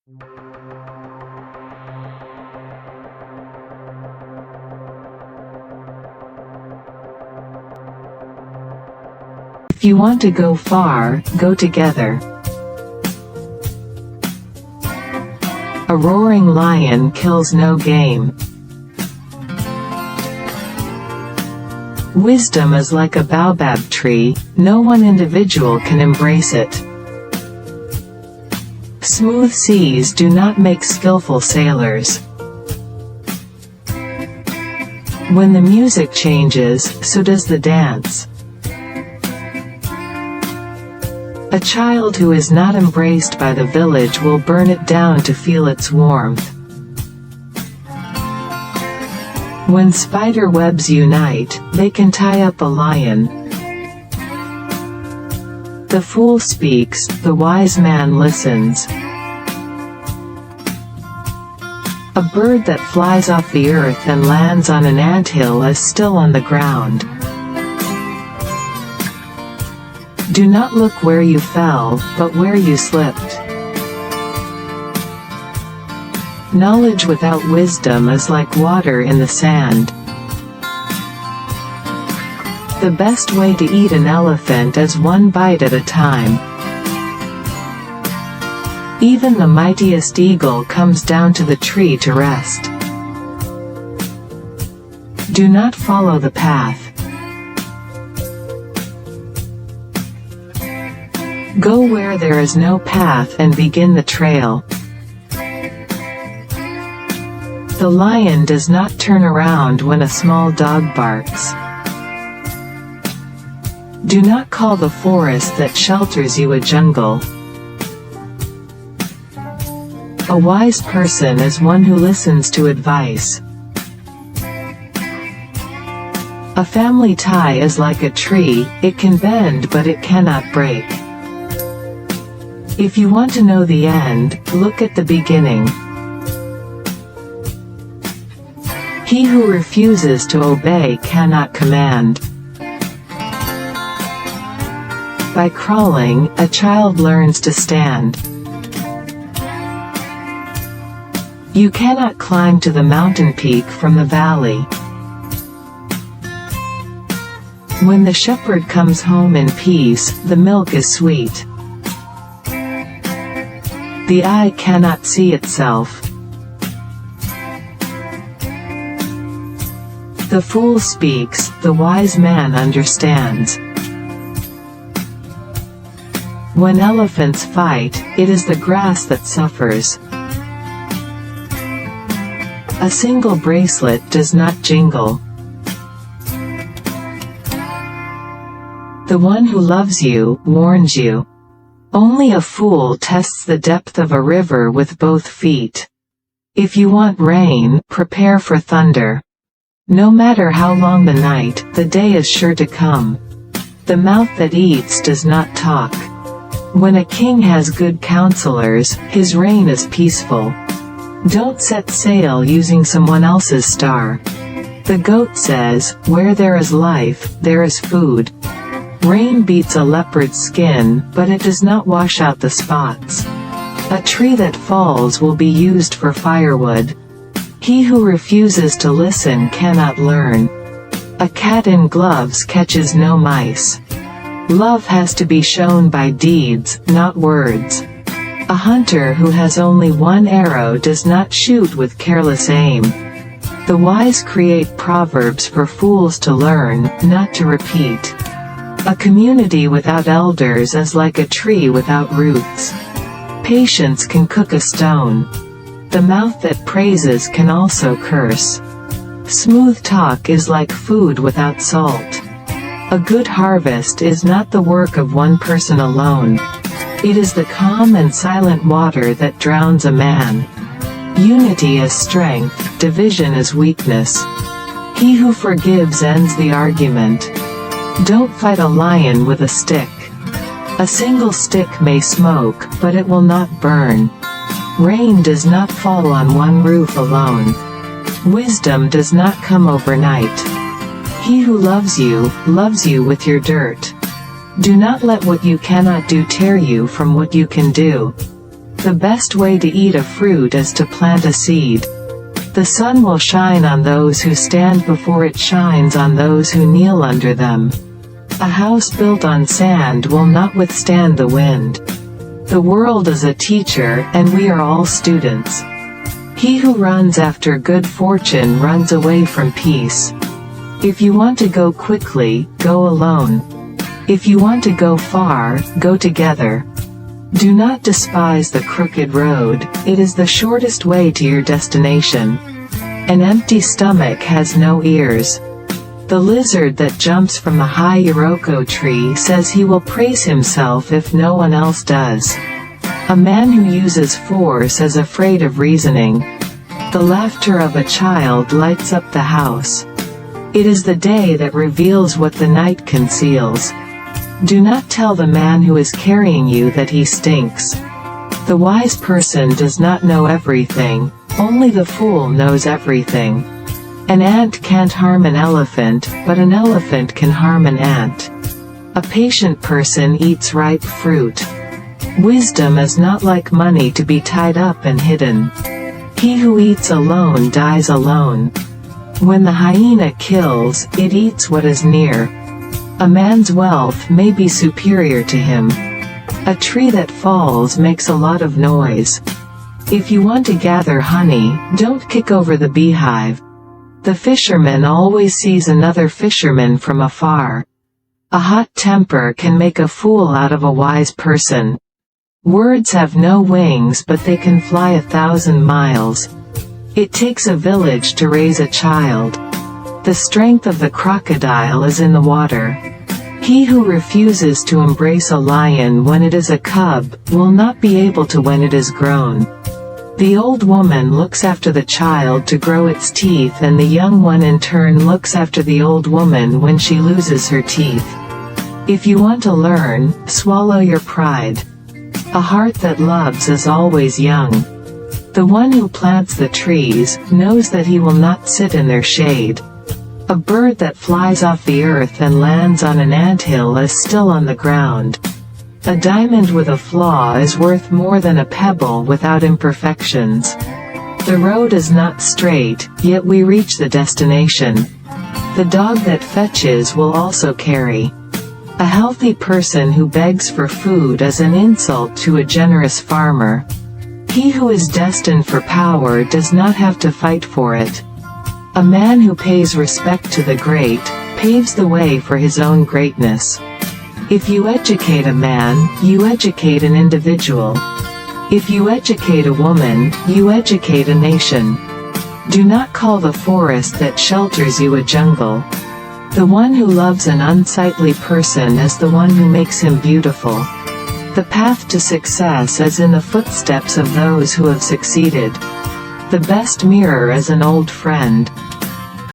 If you want to go far, go together. A roaring lion kills no game. Wisdom is like a baobab tree, no one individual can embrace it. Smooth seas do not make skillful sailors. When the music changes, so does the dance. A child who is not embraced by the village will burn it down to feel its warmth. When spider webs unite, they can tie up a lion. The fool speaks, the wise man listens. A bird that flies off the earth and lands on an anthill is still on the ground. Do not look where you fell, but where you slipped. Knowledge without wisdom is like water in the sand. The best way to eat an elephant is one bite at a time. Even the mightiest eagle comes down to the tree to rest. Do not follow the path. Go where there is no path and begin the trail. The lion does not turn around when a small dog barks. Do not call the forest that shelters you a jungle. A wise person is one who listens to advice. A family tie is like a tree, it can bend but it cannot break. If you want to know the end, look at the beginning. He who refuses to obey cannot command. By crawling, a child learns to stand. You cannot climb to the mountain peak from the valley. When the shepherd comes home in peace, the milk is sweet. The eye cannot see itself. The fool speaks, the wise man understands. When elephants fight, it is the grass that suffers. A single bracelet does not jingle. The one who loves you, warns you. Only a fool tests the depth of a river with both feet. If you want rain, prepare for thunder. No matter how long the night, the day is sure to come. The mouth that eats does not talk. When a king has good counselors, his reign is peaceful. Don't set sail using someone else's star. The goat says, where there is life, there is food. Rain beats a leopard's skin, but it does not wash out the spots. A tree that falls will be used for firewood. He who refuses to listen cannot learn. A cat in gloves catches no mice. Love has to be shown by deeds, not words. A hunter who has only one arrow does not shoot with careless aim. The wise create proverbs for fools to learn, not to repeat. A community without elders is like a tree without roots. Patience can cook a stone. The mouth that praises can also curse. Smooth talk is like food without salt. A good harvest is not the work of one person alone. It is the calm and silent water that drowns a man. Unity is strength, division is weakness. He who forgives ends the argument. Don't fight a lion with a stick. A single stick may smoke, but it will not burn. Rain does not fall on one roof alone. Wisdom does not come overnight. He who loves you with your dirt. Do not let what you cannot do tear you from what you can do. The best way to eat a fruit is to plant a seed. The sun will shine on those who stand before it shines on those who kneel under them. A house built on sand will not withstand the wind. The world is a teacher, and we are all students. He who runs after good fortune runs away from peace. If you want to go quickly, go alone. If you want to go far, go together. Do not despise the crooked road, it is the shortest way to your destination. An empty stomach has no ears. The lizard that jumps from the high iroko tree says he will praise himself if no one else does. A man who uses force is afraid of reasoning. The laughter of a child lights up the house. It is the day that reveals what the night conceals. Do not tell the man who is carrying you that he stinks. The wise person does not know everything, only the fool knows everything. An ant can't harm an elephant, but an elephant can harm an ant. A patient person eats ripe fruit. Wisdom is not like money to be tied up and hidden. He who eats alone dies alone. When the hyena kills, it eats what is near. A man's wealth may be superior to him. A tree that falls makes a lot of noise. If you want to gather honey, don't kick over the beehive. The fisherman always sees another fisherman from afar. A hot temper can make a fool out of a wise person. Words have no wings, but they can fly 1,000 miles. It takes a village to raise a child. The strength of the crocodile is in the water. He who refuses to embrace a lion when it is a cub, will not be able to when it is grown. The old woman looks after the child to grow its teeth, and the young one in turn looks after the old woman when she loses her teeth. If you want to learn, swallow your pride. A heart that loves is always young. The one who plants the trees, knows that he will not sit in their shade. A bird that flies off the earth and lands on an anthill is still on the ground. A diamond with a flaw is worth more than a pebble without imperfections. The road is not straight, yet we reach the destination. The dog that fetches will also carry. A healthy person who begs for food is an insult to a generous farmer. He who is destined for power does not have to fight for it. A man who pays respect to the great, paves the way for his own greatness. If you educate a man, you educate an individual. If you educate a woman, you educate a nation. Do not call the forest that shelters you a jungle. The one who loves an unsightly person is the one who makes him beautiful. The path to success is in the footsteps of those who have succeeded. The best mirror is an old friend.